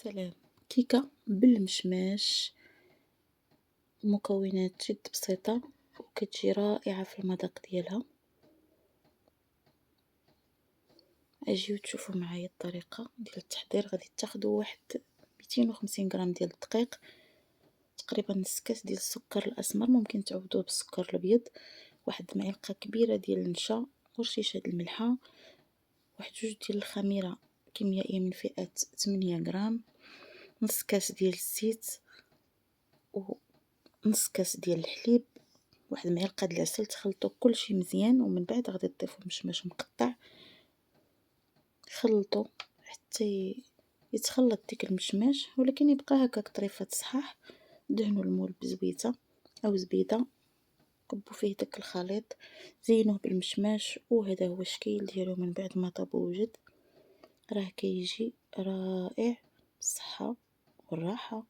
سلام. كيكة بالمشماش، مكونات جد بسيطة وكتجي رائعة في المذاق ديالها. أجيو تشوفوا معايا الطريقة ديال التحضير. غادي تاخدو واحد 250 غرام ديال الدقيق، تقريبا نص كاس ديال السكر الأسمر، ممكن تعوضوه بالسكر الأبيض، واحد المعلقة كبيرة ديال النشا ورشيشة د الملحة، واحد جوج ديال الخميرة كيميائية من فئة 8 غرام، نص كاس ديال الزيت ونص كاس ديال الحليب، واحد المعلقة د العسل. تخلطوا كلشي مزيان ومن بعد غادي تضيفوا مشماش مقطع. خلطوا حتى يتخلط ديك المشماش ولكن يبقى هكاك طريفات صحاح. دهنوا المول بزويته او زبيده، كبوا فيه داك الخليط، زينوه بالمشماش، وهذا هو الشكل ديالو من بعد ما طاب ووجد. راه كيجي رائع بالصحه والراحه.